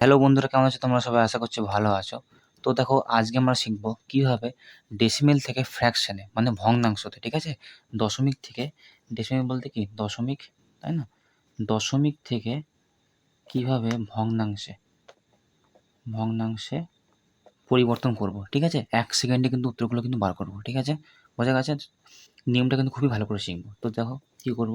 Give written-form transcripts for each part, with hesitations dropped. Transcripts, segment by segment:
Hello বন্ধুরা, কেমন আছো তোমরা সবাই? আশা করছি ভালো আছো। তো দেখো, আজকে আমরা শিখব কিভাবে ডেসিমেল থেকে ফ্র্যাকশনে মানে ভগ্নাংশতে, ঠিক আছে? দশমিক থেকে, ডেসিমেল বলতে কি দশমিক, তাই না? দশমিক থেকে কিভাবে ভগ্নাংশে ভগ্নাংশে পরিবর্তন করব, ঠিক আছে? 1 সেকেন্ডে কিন্তু উত্তরগুলো কিন্তু বার করব, ঠিক আছে? বোঝা গেছে? নিয়মটা কিন্তু খুবই ভালো করে শিখব। তো দেখো কী করব।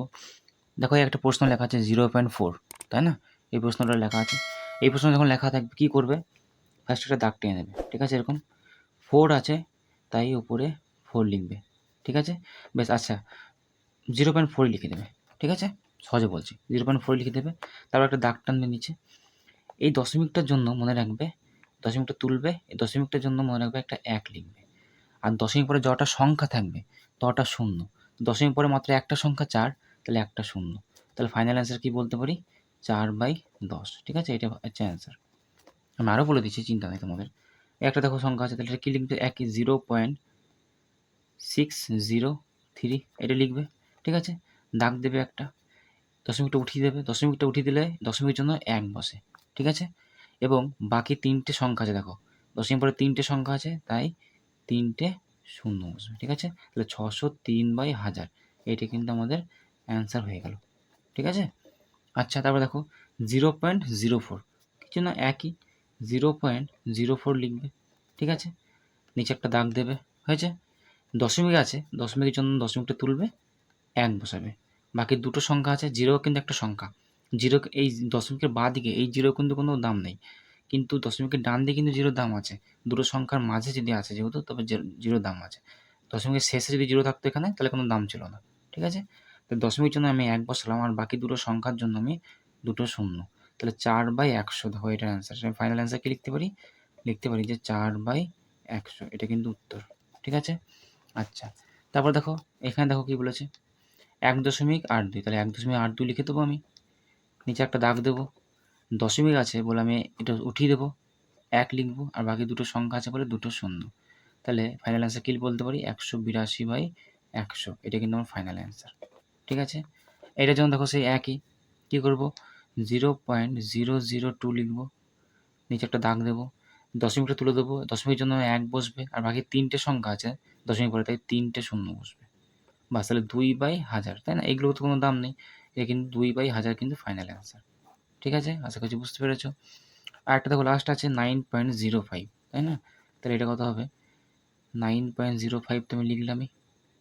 দেখো, এই একটা প্রশ্ন লেখা আছে 0.4, তাই না? এই প্রশ্নটা লেখা আছে। এই প্রশ্ন যখন লেখা থাকবে কী করবে? ফার্স্ট একটা দাগ টেনে নেবে, ঠিক আছে? এরকম 4 আছে, তাই উপরে 4 লিখবে, ঠিক আছে? বেশ, আচ্ছা 0.4 লিখে দেবে, ঠিক আছে? সহজে বলছি, 0.4 লিখে দেবে। তারপর একটা দাগ টানবে নিচে। এই দশমিকটার জন্য মনে রাখবে, দশমিকটা তুলবে, এই দশমিকটার জন্য মনে রাখবে একটা 1 লিখবে। আর দশমিক পরে যটা সংখ্যা থাকবে তটা শূন্য। দশমিক পরে মাত্র একটা সংখ্যা 4, তাহলে একটা শূন্য। তাহলে ফাইনাল অ্যান্সার কী বলতে পারি? 4/10, ঠিক আছে? এটা হচ্ছে অ্যান্সার। আমি আরও বলে দিচ্ছি, চিন্তা নেই তোমাদের। একটা দেখো সংখ্যা আছে, তাহলে এটা কী লিখবে? 0.603 এটা লিখবে, ঠিক আছে? দাগ দেবে একটা, দশমিকটা উঠিয়ে দেবে। দশমিকটা উঠিয়ে দিলে দশমিকের জন্য 1 বসে, ঠিক আছে? এবং বাকি 3টে সংখ্যা আছে, দেখো দশমিক পরে 3টে সংখ্যা আছে, তাই 3টে শূন্য বসবে, ঠিক আছে? তাহলে 603/1000 এটা কিন্তু আমাদের অ্যান্সার হয়ে গেল, ঠিক আছে? আচ্ছা, তারপর দেখো 0.04, কিছু না, একই 0.04 লিখবে, ঠিক আছে? নিচে একটা দাগ দেবে, হয়েছে? দশমিক আছে, দশমিকের জন্য দশমিকটা তুলবে, 1 বসাবে। বাকি দুটো সংখ্যা আছে, 0 কিন্তু একটা সংখ্যা। 0 এই দশমিকের বাঁদিকে এই 0 কিন্তু কোনো দাম নেই। কিন্তু দশমিকের ডান দিকে কিন্তু 0 দাম আছে। দুটো সংখ্যার মাঝে যদি আছে যেহেতু, তবে 0 দাম আছে। দশমিকের শেষে যদি 0 থাকতো এখানে, তাহলে কোনো দাম ছিল না, ঠিক আছে? তো দশমিকের জন্য আমি 1 বসালাম, আর বাকি দুটো সংখ্যার জন্য আমি দুটো শূন্য। তাহলে 4/100, দেখো এটার অ্যান্সার। ফাইনাল অ্যান্সার কি লিখতে পারি? লিখতে পারি যে 4/100, এটা কিন্তু উত্তর, ঠিক আছে? আচ্ছা, তারপর দেখো এখানে দেখো কী বলেছে, 1.82, তাহলে 1.82 লিখে দেবো আমি। নিচে একটা দাগ দেবো, দশমিক আছে বলে আমি এটা উঠিয়ে দেবো, 1 লিখবো, আর বাকি দুটো সংখ্যা আছে বলে দুটো শূন্য। তাহলে ফাইনাল অ্যান্সার কী বলতে পারি? 182/100, এটা কিন্তু আমার ফাইনাল অ্যান্সার, ঠিক আছে? এটার জন্য দেখো সেই একই, কী করবো? 0.002 লিখবো, নিচে একটা দাগ দেবো, দশমিকটা তুলে দেবো, দশমিকের জন্য 1 বসবে, আর বাকি 3টে সংখ্যা আছে দশমিক পরে, তাই 3টে শূন্য বসবে। বাস, তাহলে 2/1000, তাই না? এইগুলোর তো কোনো দাম নেই, এটা কিন্তু 2/1000 কিন্তু ফাইনাল অ্যান্সার, ঠিক আছে? আশা করছি বুঝতে পেরেছো। আর একটা দেখো লাস্ট আছে 9.05, তাই না? তাহলে এটা কত হবে? 9.05 তো আমি লিখলামই,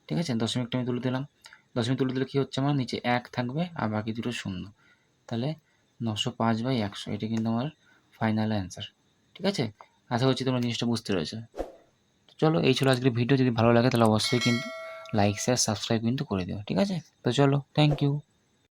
ঠিক আছে? দশমিকটা আমি তুলে দিলাম। দশমিক তুলে দিলে কী হচ্ছে আমার? নিচে 1 থাকবে আর বাকি দুটো শূন্য। তাহলে 905/100, এটা কিন্তু আমার ফাইনাল অ্যান্সার, ঠিক আছে? আশা করছি তোমরা জিনিসটা বুঝতে পেরেছো। চলো, এই ছিল আজকের ভিডিও। যদি ভালো লাগে তাহলে অবশ্যই কিন্তু লাইক, শেয়ার, সাবস্ক্রাইব কিন্তু করে দিও, ঠিক আছে? তো চলো, থ্যাংক ইউ।